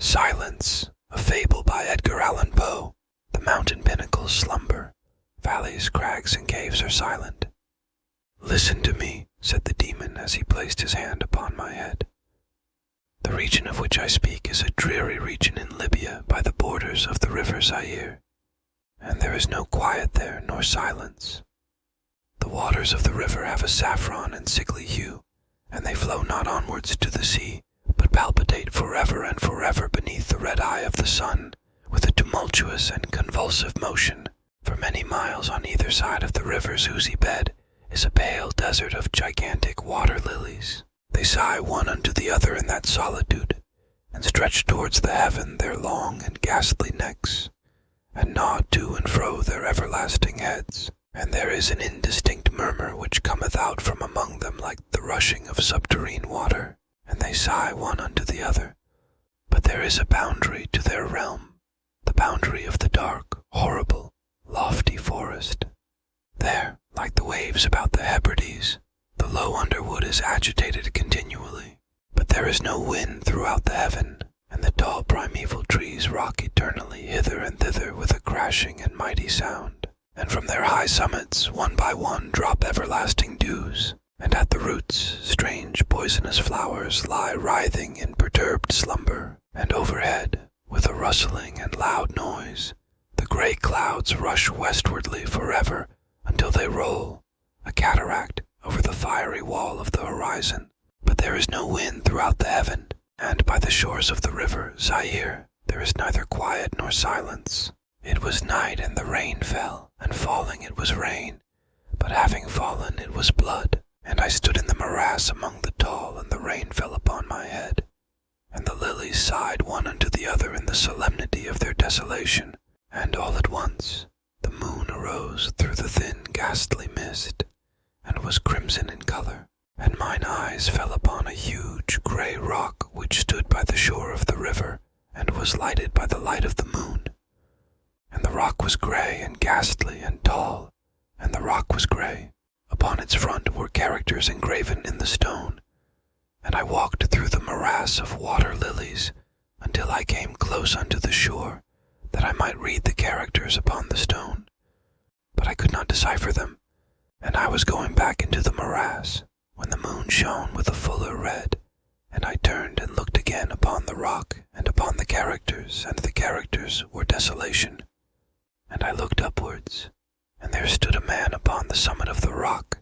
Silence, a fable by Edgar Allan Poe. The mountain pinnacles slumber. Valleys, crags, and caves are silent. Listen to me, said the demon as he placed his hand upon my head. The region of which I speak is a dreary region in Libya by the borders of the river Zaire, and there is no quiet there nor silence. The waters of the river have a saffron and sickly hue, and they flow not onwards to the sea, but palpitate forever and forever beneath the red eye of the sun, with a tumultuous and convulsive motion. For many miles on either side of the river's oozy bed is a pale desert of gigantic water lilies. They sigh one unto the other in that solitude, and stretch towards the heaven their long and ghastly necks, and nod to and fro their everlasting heads. And there is an indistinct murmur which cometh out from among them like the rushing of subterrene water, and they sigh one unto the other. But there is a boundary to their realm, the boundary of the dark, horrible, lofty forest. There, like the waves about the Hebrides, the low underwood is agitated continually, but there is no wind throughout the heaven, and the tall primeval trees rock eternally hither and thither with a crashing and mighty sound. And from their high summits, one by one, drop everlasting dews, and at the roots, strange poisonous flowers lie writhing in perturbed slumber, and overhead, with a rustling and loud noise, the gray clouds rush westwardly forever until they roll, a cataract, over the fiery wall of the horizon. But there is no wind throughout the heaven, and by the shores of the river Zaire there is neither quiet nor silence. It was night and the rain fell, and falling it was rain, but having fallen it was blood. And I stood in the morass among the tall, and the rain fell upon my head, and the lilies sighed one unto the other in the solemnity of their desolation. And all at once the moon arose through the thin ghastly mist, and was crimson in color, and mine eyes fell upon a huge grey rock which stood by the shore of the river, and was lighted by the light of the moon. And the rock was grey and ghastly and tall, and the rock was grey. Upon its front were characters engraven in the stone, and I walked through the morass of water lilies until I came close unto the shore, that I might read the characters upon the stone. But I could not decipher them, and I was going back into the morass, when the moon shone with a fuller red, and I turned and looked again upon the rock and upon the characters, and the characters were desolation. And I looked upwards, and there stood a man upon the summit of the rock,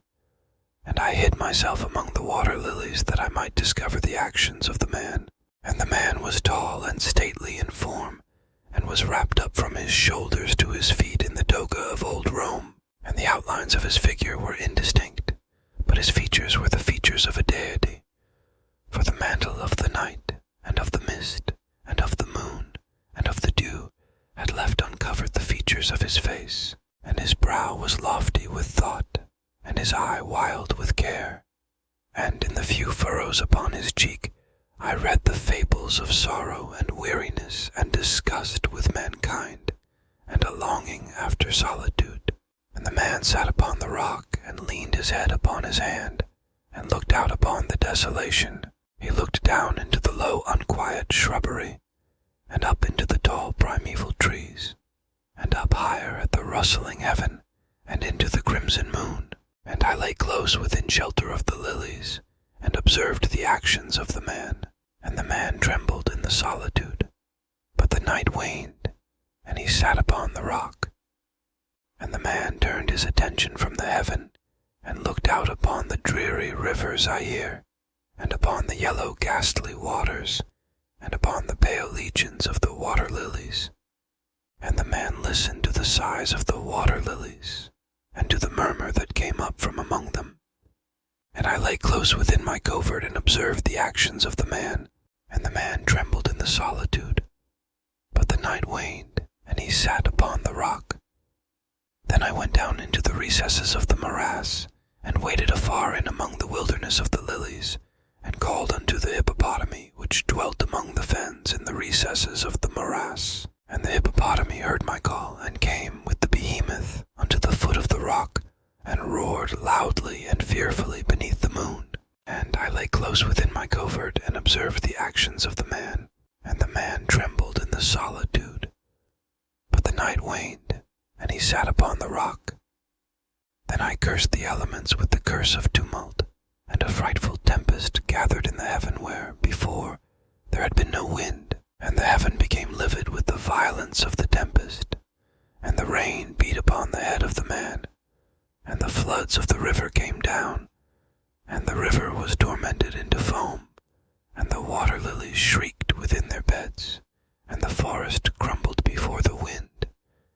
and I hid myself among the water lilies that I might discover the actions of the man. And the man was tall and stately in form, and was wrapped up from his shoulders to his feet in the toga of old Rome, and the outlines of his figure were indistinct, but his features were the features of a deity. For the mantle of the night, and of the mist, and of the moon, and of the dew had left uncovered the features of his face, and his brow was lofty with thought, and his eye wild with care, and in the few furrows upon his cheek I read the fables of sorrow and weariness and disgust with mankind, and a longing after solitude. And the man sat upon the rock, and leaned his head upon his hand, and looked out upon the desolation. He looked down into the low unquiet shrubbery, and up into the tall primeval trees, and up higher at the rustling heaven, and into the crimson moon. And I lay close within shelter of the lilies, and observed the actions of the man. And the man trembled in the solitude. But the night waned, and he sat upon the rock. And the man turned his attention from the heaven, and looked out upon the dreary river Zaire, and upon the yellow ghastly waters, and upon the pale legions of the water lilies. And the man listened to the sighs of the water lilies, and to the murmur that came up from among them. And I lay close within my covert and observed the actions of the man, and the man trembled in the solitude. But the night waned, and he sat upon the rock. Then I went down into the recesses of the morass, and waited afar in among the wilderness of the lilies, and called unto the hippopotami which dwelt among the fens in the recesses of the morass. And the hippopotami heard my call, and came with the behemoth unto the foot of the rock, and roared loudly and fearfully beneath the moon. And I lay close within my covert, and observed the actions of the man. and the man trembled in the solitude. But the night waned, and he sat upon the rock. Then I cursed the elements with the curse of tumult, and a frightful tempest gathered in the heaven where, before, there had been no wind, and the heaven became livid with the violence of the tempest, and the rain beat upon the head of the man, and the floods of the river came down, and the river was tormented into foam, and the water lilies shrieked within their beds, and the forest crumbled before the wind,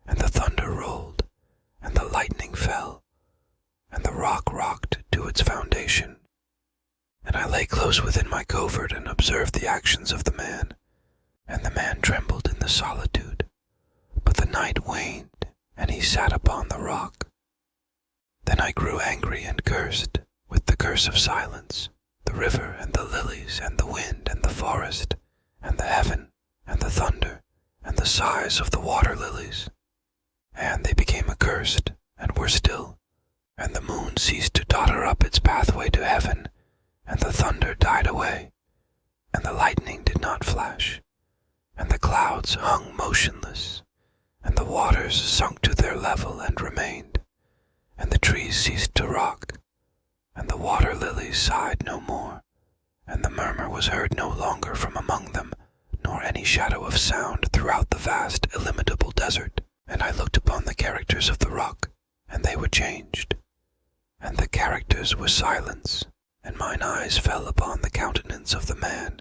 and the thunder rolled, and the lightning fell, and the rock rocked to its foundation. And I lay close within my covert and observed the actions of the man, and the man trembled in the solitude. But the night waned, and he sat upon the rock. Then I grew angry and cursed, with the curse of silence, the river and the lilies and the wind and the forest, and the heaven and the thunder and the sighs of the water lilies. And they became accursed, and were still, and the moon ceased to totter up its pathway to heaven, and the thunder died away, and the lightning did not flash, and the clouds hung motionless, and the waters sunk to their level and remained, and the trees ceased to rock, and the water lilies sighed no more, and the murmur was heard no longer from among them, nor any shadow of sound throughout the vast illimitable desert. And I looked upon the characters of the rock, and they were changed, and the characters were silence, and mine eyes fell upon the countenance of the man,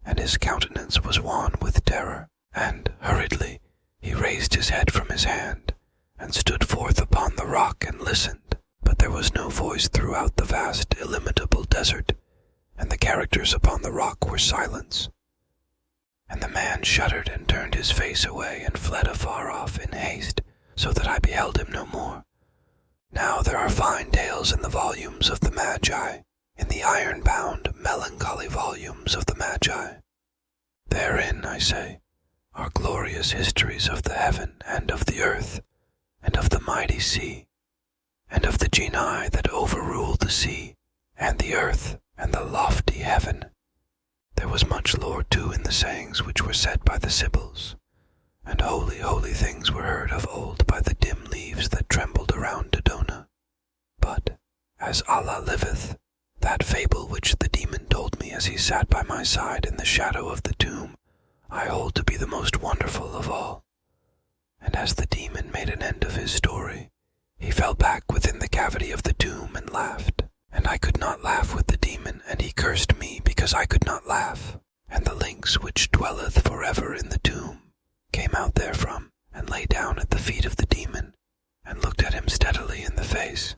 and his countenance was wan with terror, and, hurriedly, he raised his head from his hand, and stood forth upon the rock and listened, but there was no voice throughout the vast illimitable desert, and the characters upon the rock were silence. And the man shuddered and turned his face away and fled afar off in haste, so that I beheld him no more. Now there are fine tales in the volumes of the Magi, in the iron-bound, melancholy volumes of the Magi. Therein, I say, are glorious histories of the heaven and of the earth, and of the mighty sea, and of the genii that overrule the sea, and the earth, and the lofty heaven. There was much lore too in the sayings which were said by the Sibyls, and holy, holy things were heard of old by the dim leaves that trembled around Dodona. But, as Allah liveth, that fable which the demon told me as he sat by my side in the shadow of the tomb, I hold to be the most wonderful of all. And as the demon made an end of his story, he fell back within the cavity of the tomb and laughed. And I could not laugh with the demon, and he cursed me because I could not laugh. And the lynx which dwelleth forever in the tomb came out therefrom, and lay down at the feet of the demon, and looked at him steadily in the face.